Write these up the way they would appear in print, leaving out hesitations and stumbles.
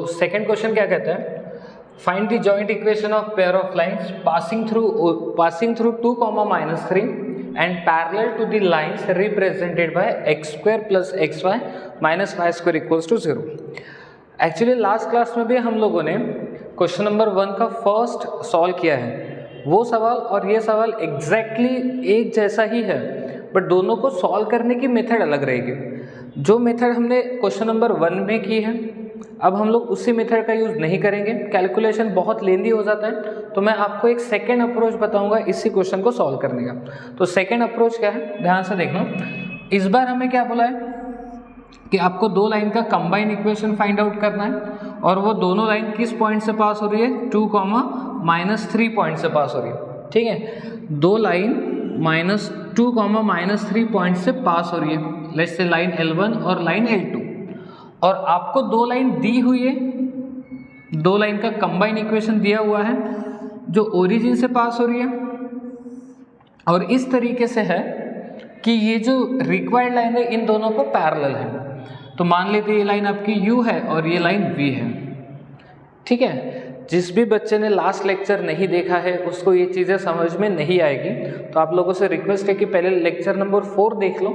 Second question क्या कहता है, find the joint equation of pair of lines passing through 2, -3 and parallel to the lines represented by x square plus xy minus y square equals to 0। Actually last class में भी हम लोगों ने question number 1 का first solve किया है। वो सवाल और ये सवाल एग्जैक्टली एक जैसा ही है, बट दोनों को सॉल्व करने की मेथड अलग रहेगी। जो मेथड हमने क्वेश्चन नंबर 1 में की है, अब हम लोग उसी मेथड का यूज़ नहीं करेंगे, कैलकुलेशन बहुत लेंदी हो जाता है। तो मैं आपको एक सेकेंड अप्रोच बताऊंगा इसी क्वेश्चन को सॉल्व करने का। तो सेकेंड अप्रोच क्या है, ध्यान से देखना। इस बार हमें क्या बोला है कि आपको दो लाइन का कंबाइन इक्वेशन फाइंड आउट करना है, और वो दोनों लाइन किस पॉइंट से पास हो रही है, 2, -3 पॉइंट से पास हो रही है। ठीक है, दो लाइन -2, -3 पॉइंट से पास हो रही है, लेट्स से लाइन L1 और लाइन L2, और आपको दो लाइन दी हुई है, दो लाइन का कंबाइन इक्वेशन दिया हुआ है जो ओरिजिन से पास हो रही है, और इस तरीके से है कि ये जो रिक्वायर्ड लाइन है इन दोनों को पैरेलल है। तो मान लेते ये लाइन आपकी U है और ये लाइन V है। ठीक है, जिस भी बच्चे ने लास्ट लेक्चर नहीं देखा है उसको ये चीज़ें समझ में नहीं आएगी, तो आप लोगों से रिक्वेस्ट है कि पहले लेक्चर नंबर 4 देख लो,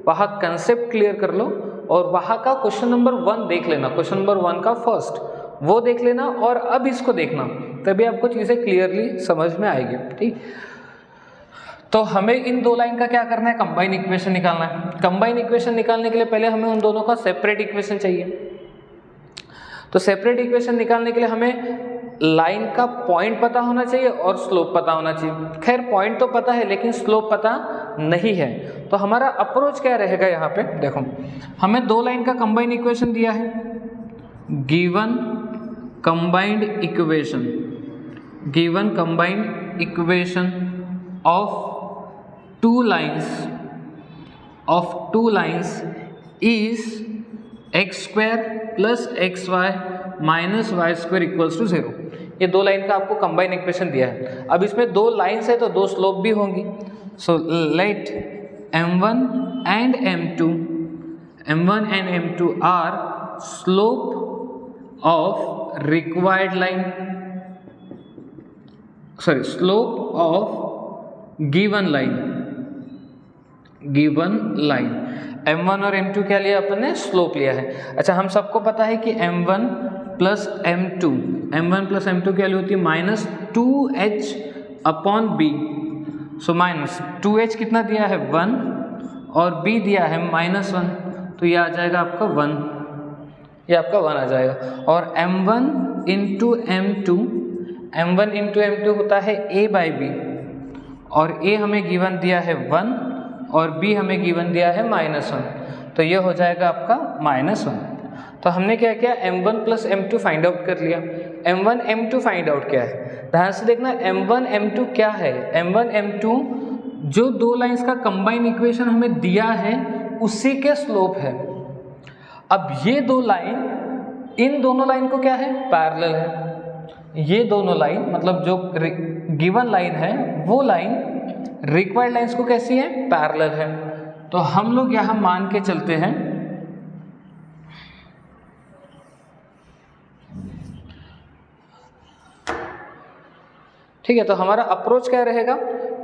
वहाँ कंसेप्ट क्लियर कर लो, और वहाँ का क्वेश्चन नंबर 1 देख लेना, क्वेश्चन नंबर 1 का फर्स्ट वो देख लेना, और अब इसको देखना, तभी आपको चीज़ें क्लियरली समझ में आएगी। ठीक, तो हमें इन दो लाइन का क्या करना है, कंबाइन इक्वेशन निकालना है। कंबाइन इक्वेशन निकालने के लिए पहले हमें उन दोनों का सेपरेट इक्वेशन चाहिए। तो सेपरेट इक्वेशन निकालने के लिए हमें लाइन का पॉइंट पता होना चाहिए और स्लोप पता होना चाहिए। खैर पॉइंट तो पता है लेकिन स्लोप पता नहीं है, तो हमारा अप्रोच क्या रहेगा यहाँ पे देखो, हमें दो लाइन का कंबाइन इक्वेशन दिया है, given combined equation of two lines is x² + xy - y² equals to 0। ये दो लाइन का आपको कंबाइन इक्वेशन दिया है। अब इसमें दो लाइन्स है तो दो स्लोप भी होंगी। So let m1 and m2 are slope of required line, slope of given line. m1 और m2 क्या लिया अपन ने, स्लोप लिया है। अच्छा, हम सबको पता है कि m1 + m2 क्या होती है, -2h/b। सो -2h कितना दिया है, 1, और b दिया है -1, तो ये आ जाएगा आपका 1, ये आपका 1 आ जाएगा। और m1 × m2 होता है a/b, और a हमें गिवन दिया है 1 और b हमें गिवन दिया है -1, तो ये हो जाएगा आपका -1। तो हमने क्या किया, m1 + m2 फाइंड आउट कर लिया। m1 m2 फाइंड आउट क्या है, ध्यान से देखना, m1 m2 क्या है, m1 m2 जो दो लाइंस का कंबाइन इक्वेशन हमें दिया है उसी के स्लोप है। अब ये दो लाइन, इन दोनों लाइन को क्या है, पैरेलल है। ये दोनों लाइन मतलब जो गिवन लाइन है वो लाइन रिक्वायर्ड लाइंस को कैसी है, पैरेलल है। तो हम लोग यहां मान के चलते हैं ठीक है। तो हमारा अप्रोच क्या रहेगा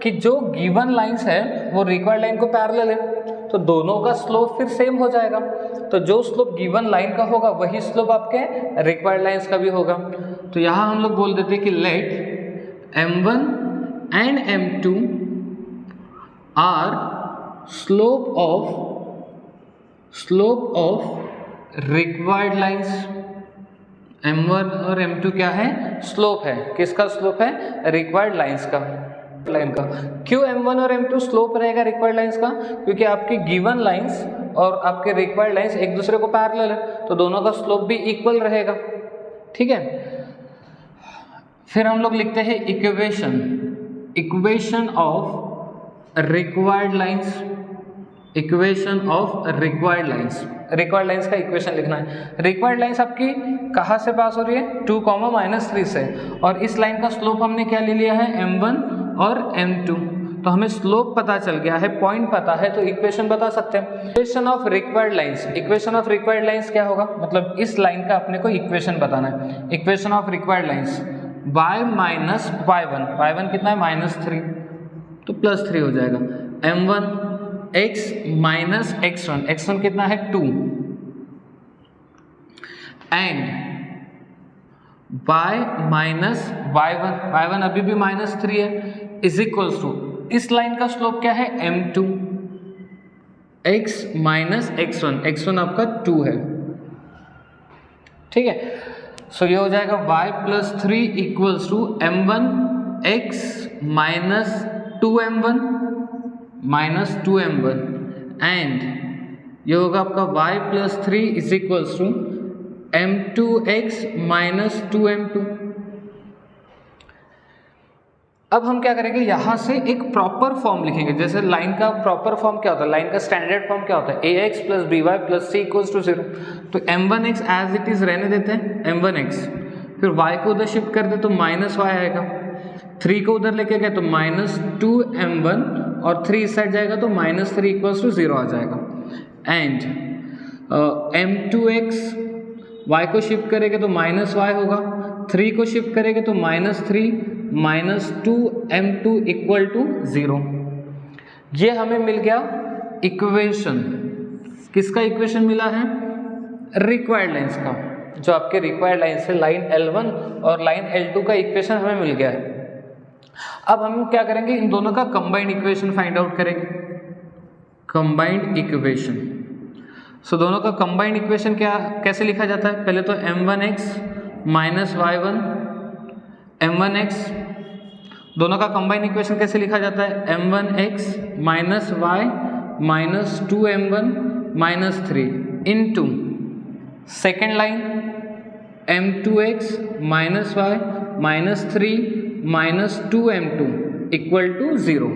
कि जो गिवन लाइंस है वो रिक्वायर्ड लाइन को पैरेलल है, तो दोनों का स्लोप फिर सेम हो जाएगा। तो जो स्लोप गिवन लाइन का होगा वही स्लोप आपके रिक्वायर्ड लाइंस का भी होगा। तो यहाँ हम लोग बोल देते कि let m1 and m2 are slope of required lines. m1 और m2 क्या है, स्लोप है। किसका स्लोप है, रिक्वायर्ड लाइंस का, लाइन का। क्यों m1 और m2 स्लोप रहेगा रिक्वायर्ड लाइंस का, क्योंकि आपकी गिवन लाइंस और आपके रिक्वायर्ड लाइंस एक दूसरे को पैरेलल है, तो दोनों का स्लोप भी इक्वल रहेगा। ठीक है, फिर हम लोग लिखते हैं equation of required lines, required lines का इक्वेशन लिखना है। रिक्वायर्ड लाइंस आपकी कहाँ से पास हो रही है, 2, -3 से, और इस लाइन का स्लोप हमने क्या ले लिया है, m1 और m2। तो हमें स्लोप पता चल गया है, पॉइंट पता है, तो इक्वेशन बता सकते हैं। Equation of required lines, equation of required lines क्या होगा, मतलब इस लाइन का अपने को इक्वेशन बताना है। Equation of required lines y minus y1 कितना है -3, तो +3 हो जाएगा। m1 x माइनस x1 कितना है 2 एंड y माइनस y1 अभी भी -3 है, इज इक्वल्स टू इस लाइन का स्लोप क्या है m2 x माइनस x1 आपका 2 है, ठीक है। सो ये हो जाएगा y plus 3 equals to m1 x minus 2m1 and ये होगा आपका y plus 3 is equals to m2x minus 2m2। अब हम क्या करेंगे, यहां से एक प्रॉपर फॉर्म लिखेंगे। जैसे लाइन का प्रॉपर फॉर्म क्या होता है, लाइन का स्टैंडर्ड फॉर्म क्या होता है, ax plus by plus c equals to 0। तो m1x एज इट इज रहने देते हैं, m1x, फिर y को उधर शिफ्ट कर दे तो माइनस y आएगा, 3 को उधर लेके गए तो -2m1 और 3 इस साइड जाएगा तो -3 इक्वल्स टू 0 आ जाएगा। एंड m2x y को शिफ्ट करेंगे तो -y होगा, 3 को शिफ्ट करेंगे तो -3 -2m2 इक्वल टू 0। ये हमें मिल गया इक्वेशन, किसका इक्वेशन मिला है, रिक्वायर्ड लाइंस का। जो आपके रिक्वायर्ड लाइंस है लाइन L1 और लाइन L2 का इक्वेशन हमें मिल गया है। अब हम क्या करेंगे, इन दोनों का कंबाइंड इक्वेशन फाइंड आउट करेंगे, कंबाइंड इक्वेशन। सो दोनों का कंबाइंड इक्वेशन क्या कैसे लिखा जाता है, पहले तो m1x माइनस y1 m1x, दोनों का कंबाइंड इक्वेशन कैसे लिखा जाता है, m1x minus y minus 2m1 minus 3 into second line m2x minus y minus 3 minus 2m2 equal to 0।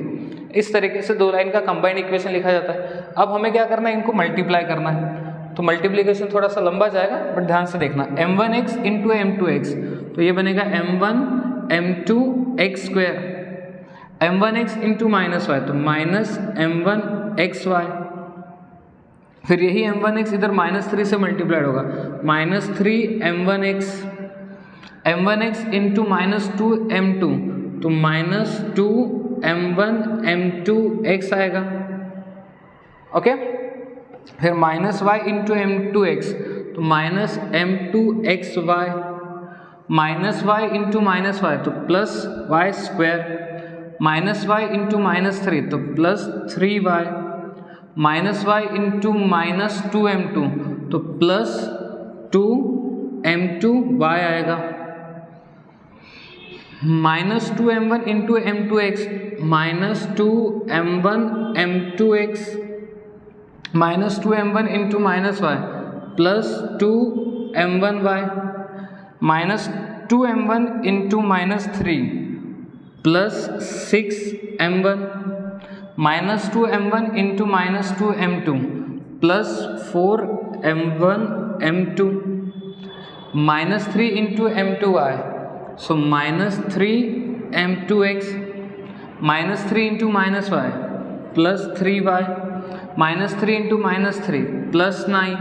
इस तरीके से दो लाइन का कंबाइंड इक्वेशन लिखा जाता है। अब हमें क्या करना है, इनको मल्टीप्लाई करना है। तो मल्टीप्लिकेशन थोड़ा सा लंबा जाएगा बट ध्यान से देखना, m1x इंटू m2x, तो ये बनेगा m1 m2 x square, m1x into minus y तो माइनस m1 xy, फिर यही m1x इधर -3 से मल्टीप्लाइड होगा, -3 m1x इंटू -2m2 तो -2 m1 m2 x आएगा, ओके। फिर -y इंटू m2x तो -m2 xy, -y into -y तो +y स्क्वायर, -y इंटू -3 तो +3y, -y इंटू -2m2 तो +2m2y आएगा, -2m1 into m2x -2m1 m2x, -2m1 into -y +2m1y, -2m1 into -3 +6m1, -2m1 into -2m2 +4m1 m2, -3 into m2y so -3m2x, -3 into -y +3y, -3 into -3 +9,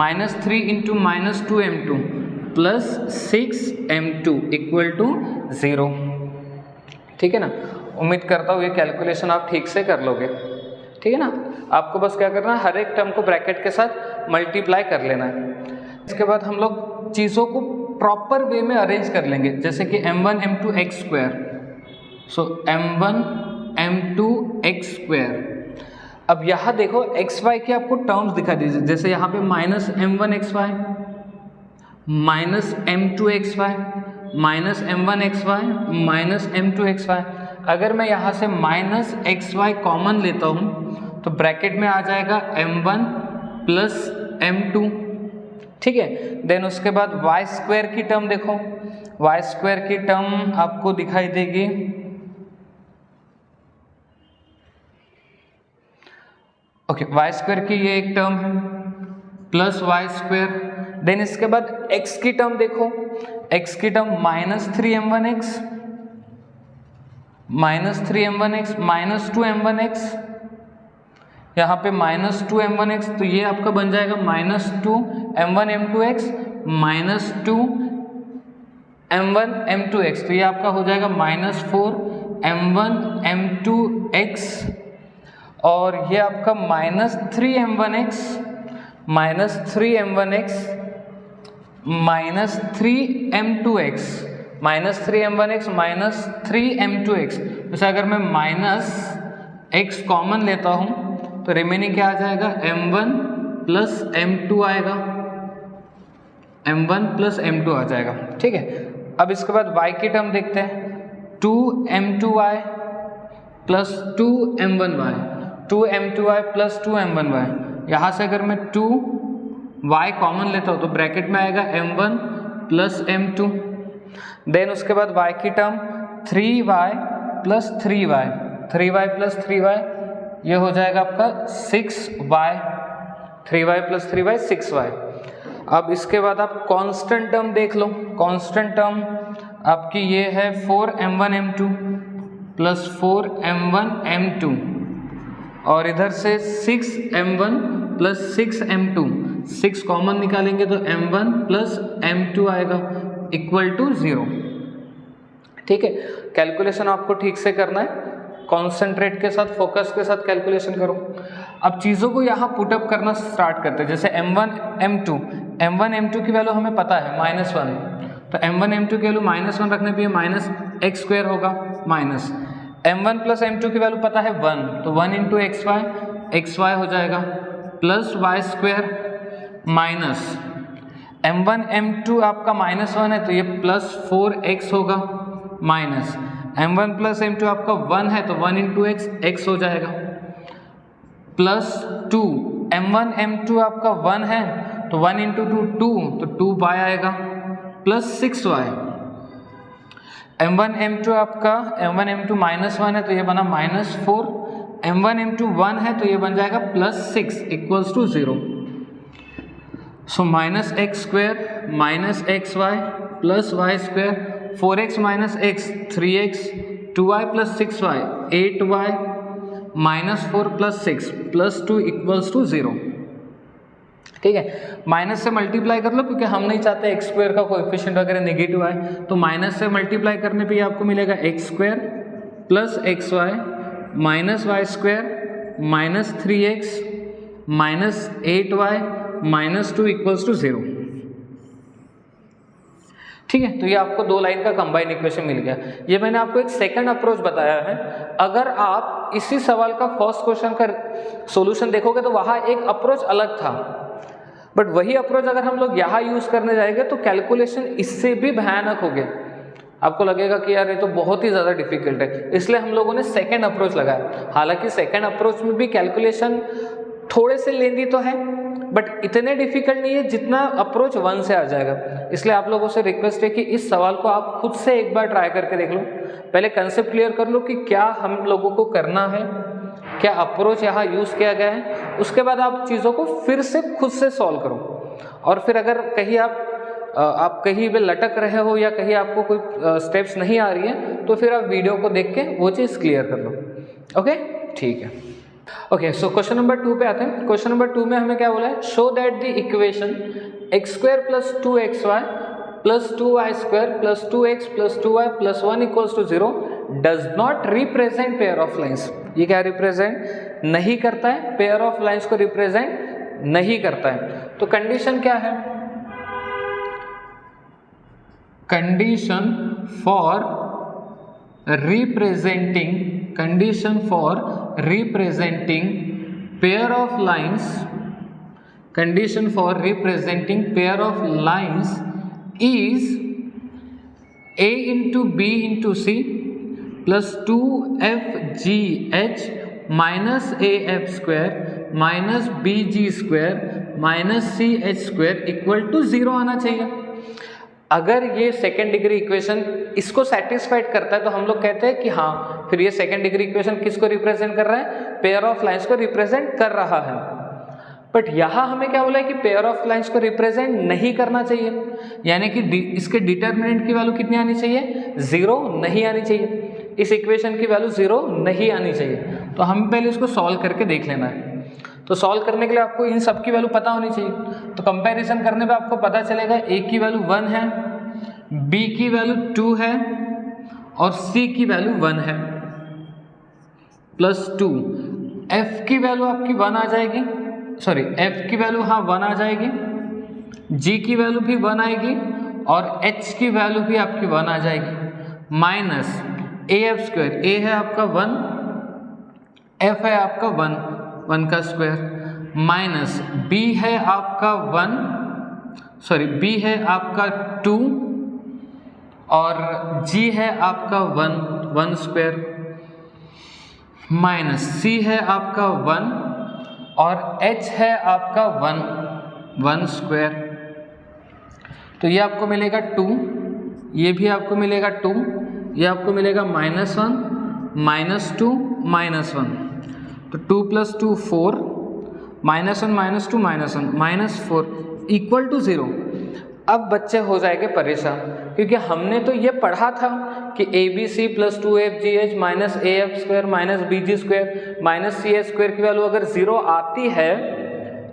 -3 into -2m2 +6m2 equal to 0। ठीक है ना, उम्मीद करता हूँ ये calculation आप ठीक से कर लोगे, ठीक है ना। आपको बस क्या करना है, हर एक टर्म को ब्रैकेट के साथ मल्टीप्लाई कर लेना है। इसके बाद हम लोग चीज़ों को प्रॉपर वे में अरेंज कर लेंगे, जैसे कि m1 m2 x स्क्वायर, सो m1 m2 x स्क्वायर। अब यहाँ देखो xy के आपको टर्म्स दिखा दीजिए, जैसे यहाँ पे -m1 xy, -m2 xy, -m1 xy, -m2 xy। अगर मैं यहाँ से -xy कॉमन लेता हूँ तो ब्रैकेट में आ जाएगा m1 प्लस m2, ठीक है। देन उसके बाद y स्क्वायर की टर्म देखो, y स्क्वायर की टर्म आपको दिखाई देगी ओके, y स्क्वायर की ये एक टर्म है प्लस y स्क्वायर। देन इसके बाद x की टर्म देखो, x की टर्म -3m1x -3m1x -2m1x, यहाँ पे -2m1x, तो ये आपका बन जाएगा -2m1m2x -2m1m2x, तो ये आपका हो जाएगा -4m1m2x, और ये आपका -3m1x -3m1x -3m2x -3m1x -3m2x, जैसे अगर मैं -x कॉमन लेता हूँ तो रिमेनिंग क्या आ जाएगा, m1 प्लस m2 आएगा, m1 प्लस m2 आ जाएगा। ठीक है, अब इसके बाद y की टर्म देखते हैं, 2m2y plus 2m1y, 2m2y plus 2m1y, यहाँ से अगर मैं 2y कॉमन लेता हूँ तो ब्रैकेट में आएगा m1 प्लस m2, देन उसके बाद y की term 3y plus 3y, 3y plus 3y, ये हो जाएगा आपका 6y, 3y plus 3y 6y। अब इसके बाद आप कांस्टेंट टर्म देख लो, कांस्टेंट टर्म आपकी ये है 4m1m2 प्लस 4m1m2, और इधर से 6m1 प्लस 6m2, 6 कॉमन निकालेंगे तो m1 प्लस m2 आएगा इक्वल टू 0। ठीक है, कैलकुलेशन आपको ठीक से करना है, कॉन्सेंट्रेट के साथ, फोकस के साथ कैलकुलेशन करो। अब चीज़ों को यहाँ पुटअप करना स्टार्ट करते हैं, जैसे m1 m2 की वैल्यू हमें पता है -1, तो m1 m2 की वैल्यू -1 रखने पे -x² होगा, माइनस m1 प्लस m2 की वैल्यू पता है 1, तो 1 इंटू xy हो जाएगा, plus y² minus m1 m2 आपका -1 है तो ये प्लस 4x होगा, माइनस m1 प्लस m2 आपका 1 है तो 1 इंटू x हो जाएगा, प्लस 2 m1 m2 आपका 1 है तो 1 इंटू 2 तो 2y आएगा, प्लस 6y, m1 m2 आपका m1 m2 -1 है तो ये बना -4, m1 m2 1 है तो ये बन जाएगा plus 6 equals to 0। So -x² -xy plus y², 4x minus x 3x, 2y plus 6y 8y, -4 plus 6 plus 2 equals to 0। ठीक है, माइनस से मल्टीप्लाई कर लो क्योंकि हम नहीं चाहते x² का कोएफिशिएंट वगैरह नेगेटिव आए, तो माइनस से मल्टीप्लाई करने पे आपको मिलेगा x² plus xy minus y² minus 3x minus 8y minus 2 equals to 0। ठीक है, तो ये आपको 2 लाइन का कंबाइन इक्वेशन मिल गया। ये मैंने आपको एक सेकंड अप्रोच बताया है। अगर आप इसी सवाल का फर्स्ट क्वेश्चन का सॉल्यूशन देखोगे तो वहाँ एक अप्रोच अलग था, बट वही अप्रोच अगर हम लोग यहाँ यूज करने जाएंगे तो कैलकुलेशन इससे भी भयानक हो गया। आपको लगेगा कि यार ये तो बहुत ही ज़्यादा डिफिकल्ट है, इसलिए हम लोगों ने सेकेंड अप्रोच लगाया। हालांकि सेकेंड अप्रोच में भी कैलकुलेशन थोड़े से लेंदी तो है, बट इतने डिफिकल्ट नहीं है जितना अप्रोच 1 से आ जाएगा। इसलिए आप लोगों से रिक्वेस्ट है कि इस सवाल को आप खुद से एक बार ट्राई करके देख लो, पहले कंसेप्ट क्लियर कर लो कि क्या हम लोगों को करना है, क्या अप्रोच यहाँ यूज़ किया गया है, उसके बाद आप चीज़ों को फिर से खुद से सॉल्व करो। और फिर अगर कहीं आप कहीं पे लटक रहे हो या कहीं आपको कोई स्टेप्स नहीं आ रही है तो फिर आप वीडियो को देख के वो चीज़ क्लियर कर लो। ओके, ठीक है। ओके, सो क्वेश्चन नंबर 2 पे आते हैं। क्वेश्चन नंबर 2 में हमें क्या बोला है, show that the equation x² plus 2xy plus 2y² plus 2x plus 2y plus 1 equals to 0 does not represent pair of lines. ये क्या रिप्रेजेंट नहीं करता है, पेयर ऑफ लाइन्स को रिप्रेजेंट नहीं करता है। तो कंडीशन क्या है, condition for representing pair of lines, condition for representing pair of lines is a into b into c plus 2fgh minus af square minus bg square minus ch square equal to 0 आना चाहिए। अगर ये second degree equation इसको satisfied करता है तो हम लोग कहते हैं कि हाँ, फिर ये सेकेंड डिग्री इक्वेशन किसको रिप्रेजेंट कर रहा है, पेयर ऑफ लाइंस को रिप्रेजेंट कर रहा है। बट यहाँ हमें क्या बोला है कि पेयर ऑफ लाइंस को रिप्रेजेंट नहीं करना चाहिए, यानी कि इसके डिटर्मिनेंट की वैल्यू कितनी आनी चाहिए, 0 नहीं आनी चाहिए। इस इक्वेशन की वैल्यू 0 नहीं आनी चाहिए। तो हम पहले इसको सॉल्व करके देख लेना है। तो सॉल्व करने के लिए आपको इन सब की वैल्यू पता होनी चाहिए। तो कंपैरिजन करने पे आपको पता चलेगा a की वैल्यू 1 है, b की वैल्यू 2 है और c की वैल्यू 1 है प्लस 2। f की वैल्यू आपकी 1 आ जाएगी, सॉरी f की वैल्यू हाँ 1 आ जाएगी, g की वैल्यू भी 1 आएगी और h की वैल्यू भी आपकी 1 आ जाएगी माइनस af²। a है आपका 1, f है आपका 1 का स्क्वायर माइनस b है आपका 1, सॉरी b है आपका 2 और g है आपका 1 स्क्वायर माइनस c है आपका 1 और h है आपका 1 स्क्वायर। तो ये आपको मिलेगा 2, ये भी आपको मिलेगा 2, ये आपको मिलेगा -1 -2 -1। तो 2 + 2 4, -1 -2 -1 -4 = 0। अब बच्चे हो जाएंगे परेशान, क्योंकि हमने तो ये पढ़ा था कि ABC + 2FGH - AF² - BG² - CH² की वैल्यू अगर 0 आती है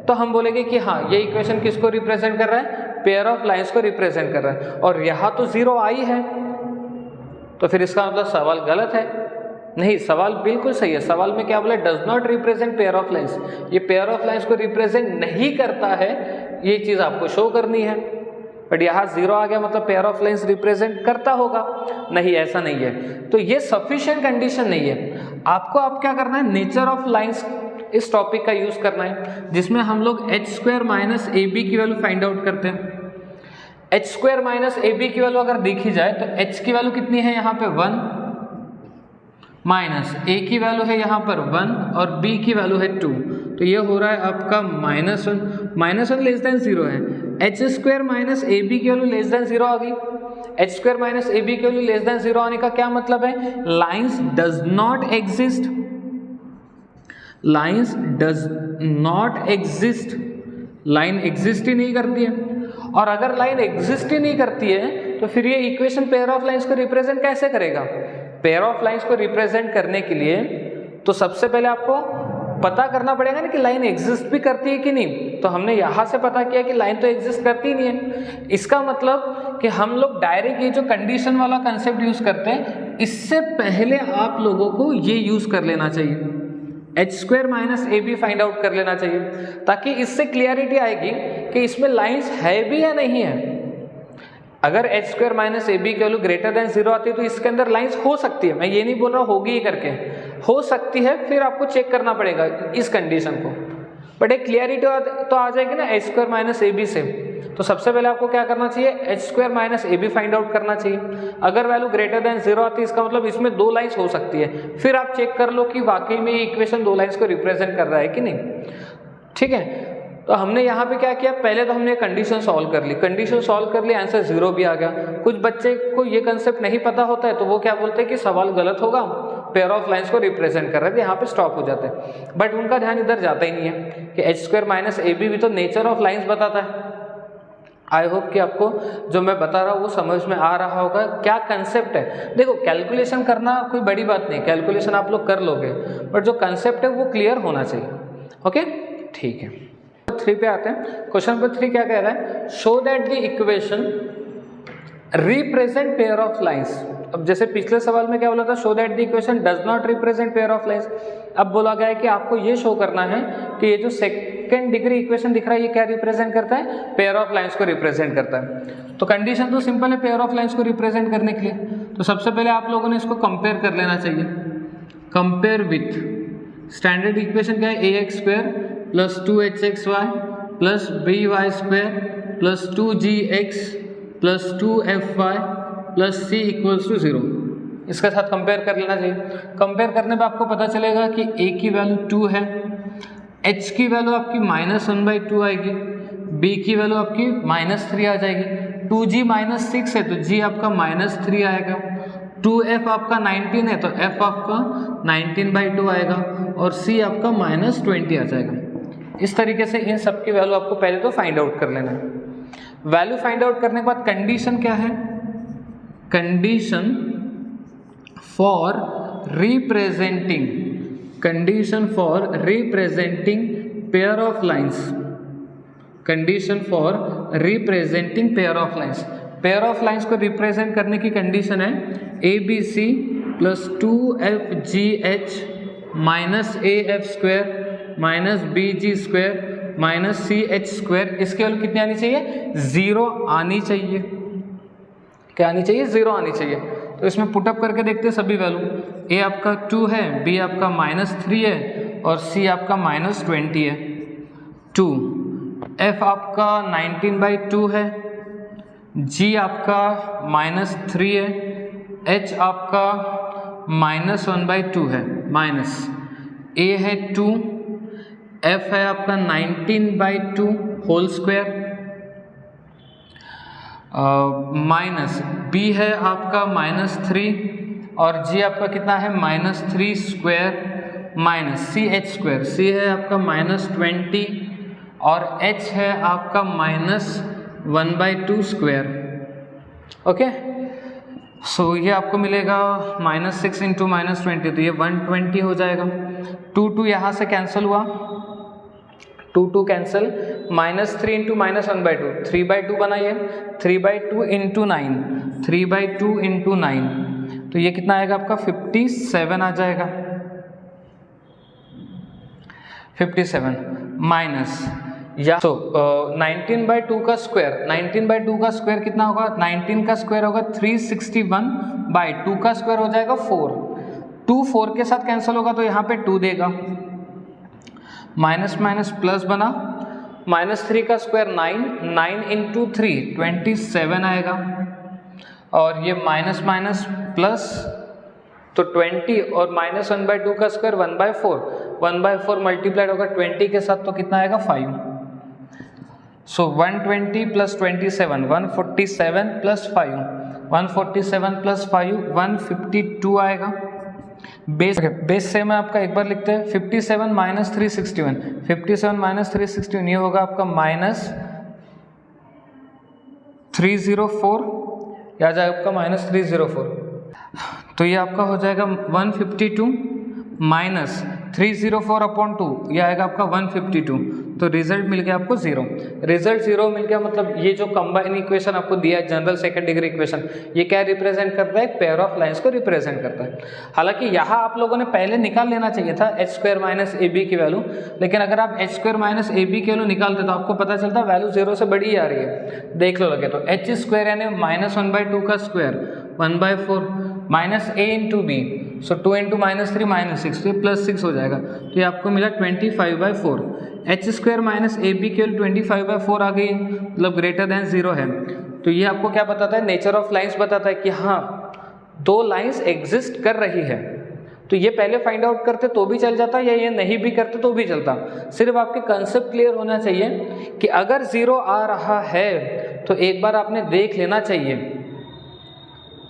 तो हम बोलेंगे कि हाँ ये इक्वेशन किसको रिप्रेजेंट कर रहा है, पेयर ऑफ लाइंस को रिप्रेजेंट कर रहा है। और यहाँ तो 0 आई है, तो फिर इसका मतलब सवाल गलत है। नहीं, सवाल बिल्कुल सही है। सवाल में क्या बोला, does not represent pair of lines. ये पेयर ऑफ लाइंस को रिप्रेजेंट नहीं करता है, ये चीज़ आपको शो करनी है। बट यहाँ 0 आ गया मतलब पेयर ऑफ लाइंस रिप्रेजेंट करता होगा, नहीं ऐसा नहीं है। तो ये सफिशिएंट कंडीशन नहीं है। आपको अब क्या करना है, नेचर ऑफ लाइंस इस टॉपिक का यूज करना है, जिसमें हम लोग h² - AB की वैल्यू फाइंड आउट करते हैं। h² - AB की वैल्यू अगर देखी जाए तो h की वैल्यू कितनी है यहाँ पे 1 माइनस a की वैल्यू है यहाँ पर 1 और b की वैल्यू है 2। तो ये हो रहा है आपका -1 लेस देन 0 है। h² - AB की वैल्यू लेस देन 0 आ गई। h² - AB की वैल्यू लेस देन 0 आने का क्या मतलब है, lines does not exist, lines does not exist, line exist ही नहीं करती है। और अगर लाइन एग्जिस्ट ही नहीं करती है तो फिर ये इक्वेशन पेयर ऑफ लाइंस को रिप्रेजेंट कैसे करेगा। पेयर ऑफ लाइंस को रिप्रेजेंट करने के लिए तो सबसे पहले आपको पता करना पड़ेगा ना कि लाइन एग्जिस्ट भी करती है कि नहीं। तो हमने यहाँ से पता किया कि लाइन तो एग्जिस्ट करती नहीं है। इसका मतलब कि हम लोग डायरेक्ट ये जो कंडीशन वाला कंसेप्ट यूज करते हैं, इससे पहले आप लोगों को ये यूज कर लेना चाहिए, h² - AB फाइंड आउट कर लेना चाहिए, ताकि इससे क्लियरिटी आएगी कि इसमें लाइंस है भी या नहीं है। अगर h² - AB की वैल्यू ग्रेटर देन 0 आती है तो इसके अंदर लाइंस हो सकती है, मैं ये नहीं बोल रहा होगी ही करके, हो सकती है, फिर आपको चेक करना पड़ेगा इस कंडीशन को। बट एक क्लियरिटी तो आ जाएगी ना h² - AB से। तो सबसे पहले आपको क्या करना चाहिए, h² - AB फाइंड आउट करना चाहिए। अगर वैल्यू ग्रेटर देन 0 आती है इसका मतलब इसमें 2 लाइंस हो सकती है। फिर आप चेक कर लो कि वाकई में ये इक्वेशन 2 लाइंस को रिप्रेजेंट कर रहा है कि नहीं। ठीक है, तो हमने यहाँ पे क्या किया, पहले तो हमने कंडीशन सॉल्व कर ली, कंडीशन सॉल्व कर ली, आंसर 0 भी आ गया। कुछ बच्चे को ये कंसेप्ट नहीं पता होता है तो वो क्या बोलते हैं कि सवाल गलत होगा, पेयर ऑफ लाइंस को रिप्रेजेंट कर रहे थे, यहाँ पे स्टॉप हो जाते हैं। बट उनका ध्यान इधर जाता ही नहीं है कि h² - AB भी तो नेचर ऑफ लाइंस बताता है। आई होप कि आपको जो मैं बता रहा हूँ वो समझ में आ रहा होगा क्या कंसेप्ट है। देखो, कैलकुलेशन करना कोई बड़ी बात नहीं, कैलकुलेशन आप लोग कर लोगे, बट जो कंसेप्ट है वो क्लियर होना चाहिए। ओके, ठीक है। 3 पे आते हैं। क्वेश्चन नंबर 3 क्या कह रहा है, show that the equation represent pair of lines. अब जैसे पिछले सवाल में क्या बोला था, show that the equation does not represent pair of lines. अब बोला गया है कि आपको ये शो करना है कि ये जो सेकंड डिग्री इक्वेशन दिख रहा है ये क्या रिप्रेजेंट करता है, पेयर ऑफ लाइंस को रिप्रेजेंट करता है। तो कंडीशन तो सिंपल है पेयर ऑफ लाइंस को रिप्रेजेंट करने के लिए। तो सबसे पहले आप लोगों ने इसको कंपेयर कर लेना चाहिए। कंपेयर विथ स्टैंडर्ड इक्वेशन क्या है, ax² + 2hxy + by² + 2gx + 2fy + c = 0। इसके साथ कंपेयर कर लेना चाहिए। कंपेयर करने पे आपको पता चलेगा कि a की वैल्यू 2 है, h की वैल्यू आपकी -1/2 आएगी, b की वैल्यू आपकी -3 आ जाएगी, 2g -6 है तो g आपका -3 आएगा, 2f आपका 19 है तो f आपका 19/2 आएगा और c आपका -20 आ जाएगा। इस तरीके से इन सब की वैल्यू आपको पहले तो फाइंड आउट कर लेना है। वैल्यू फाइंड आउट करने के बाद कंडीशन क्या है, condition for representing, condition for representing pair of lines, condition for representing pair of lines, pair of lines को रिप्रेजेंट करने की कंडीशन है ABC plus 2FGH minus AF square minus BG square minus CH square, इसके value कितनी आनी चाहिए? 0 आनी चाहिए। क्या आनी चाहिए? 0 आनी चाहिए। तो इसमें पुटअप करके देखते हैं सभी वैल्यू। A आपका 2 है, B आपका -3 है और C आपका -20 है। 2 F आपका 19/2 है, G आपका -3 है, H आपका -1/2 है, माइनस A है 2, F है आपका 19/2 होल स्क्वायर माइनस B है आपका -3 और G आपका कितना है? -3 square minus CH square, C है आपका -20 और H है आपका -1/2 स्क्वायर। ओके, सो ये आपको मिलेगा -6 × -20, तो ये 120 हो जाएगा। 2 यहाँ से कैंसिल हुआ, 2 कैंसिल, -3 × -1/2, 3/2 बनाइए, 3/2 × 9, 3/2 × 9, तो ये कितना आएगा आपका? 57 आ जाएगा। 57 माइनस या 19/2 का स्क्वायर, 19/2 का स्क्वायर कितना होगा? 19 का स्क्वायर होगा 361/2 का स्क्वायर हो जाएगा 4, 2 4 के साथ कैंसिल होगा तो यहाँ पे 2 देगा, माइनस माइनस प्लस बना, -3 का स्क्वायर 9, 9 × 3 27 आएगा और ये माइनस माइनस प्लस तो 20 और -1/2 का स्क्वायर 1/4, 1/4 मल्टीप्लाइड होगा 20 के साथ तो कितना आएगा? 5। सो 120 + 27, 147 + 5, 147 + 5 152 आएगा। बेस से मैं आपका एक बार लिखते हैं, 57 - 361, 57 - 361 ये होगा आपका -304, या जाएगा आपका -304, तो ये आपका हो जाएगा 152 - 304/2, ये आएगा आपका 152, तो रिजल्ट मिल गया आपको 0। रिजल्ट 0 मिल गया, मतलब ये जो कंबाइन इक्वेशन आपको दिया है, जनरल सेकंड डिग्री इक्वेशन, ये क्या रिप्रेजेंट करता है? पेयर ऑफ लाइंस को रिप्रेजेंट करता है। हालांकि यहाँ आप लोगों ने पहले निकाल लेना चाहिए था h² - AB की वैल्यू, लेकिन अगर आप h² - AB की वैल्यू निकालते तो आपको पता चलता वैल्यू 0 से बड़ी आ रही है। देख लो लगे तो h² यानी -1/2 का स्क्वायर 1/4 -a × b, सो 2 × -3 -6, तो ये +6 हो जाएगा, तो ये आपको मिला 25/4। h² - AB की वैल्यू 25/4 आ गई, मतलब ग्रेटर देन 0 है। तो ये आपको क्या बताता है? नेचर ऑफ लाइंस बताता है कि हाँ 2 लाइंस एग्जिस्ट कर रही है। तो ये पहले फाइंड आउट करते तो भी चल जाता, या ये नहीं भी करते तो भी चलता। सिर्फ आपके कंसेप्ट क्लियर होना चाहिए कि अगर 0 आ रहा है तो एक बार आपने देख लेना चाहिए,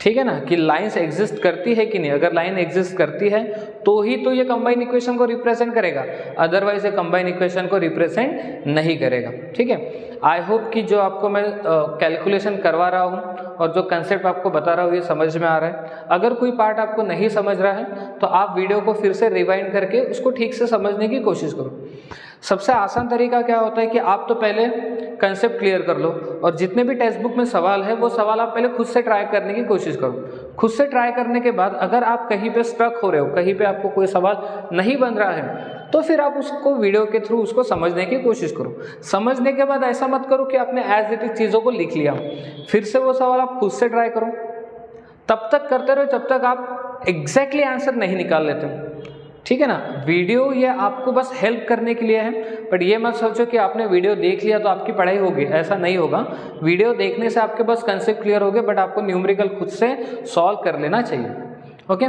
ठीक है ना, कि लाइंस एग्जिस्ट करती है कि नहीं। अगर लाइन एग्जिस्ट करती है तो ही तो ये कंबाइन इक्वेशन को रिप्रेजेंट करेगा, अदरवाइज ये कंबाइन इक्वेशन को रिप्रेजेंट नहीं करेगा। ठीक है, आई होप कि जो आपको मैं कैलकुलेशन करवा रहा हूँ और जो कंसेप्ट आपको बता रहा हूँ ये समझ में आ रहा है। अगर कोई पार्ट आपको नहीं समझ रहा है तो आप वीडियो को फिर से रिवाइंड करके उसको ठीक से समझने की कोशिश करो। सबसे आसान तरीका क्या होता है कि आप तो पहले कंसेप्ट क्लियर कर लो और जितने भी टेक्स्ट बुक में सवाल है वो सवाल आप पहले खुद से ट्राई करने की कोशिश करो। खुद से ट्राई करने के बाद अगर आप कहीं पे स्ट्रक हो रहे हो, कहीं पे आपको कोई सवाल नहीं बन रहा है, तो फिर आप उसको वीडियो के थ्रू उसको समझने की कोशिश करो। समझने के बाद ऐसा मत करो कि आपने एज इट इज चीज़ों को लिख लिया, फिर से वो सवाल आप खुद से ट्राई करो। तब तक करते रहो जब तक आप एग्जैक्टली आंसर नहीं निकाल लेते। ठीक है ना, वीडियो ये आपको बस हेल्प करने के लिए है, बट ये मत सोचो कि आपने वीडियो देख लिया तो आपकी पढ़ाई होगी, ऐसा नहीं होगा। वीडियो देखने से आपके बस कंसेप्ट क्लियर हो गए, बट आपको न्यूमेरिकल खुद से सॉल्व कर लेना चाहिए। ओके।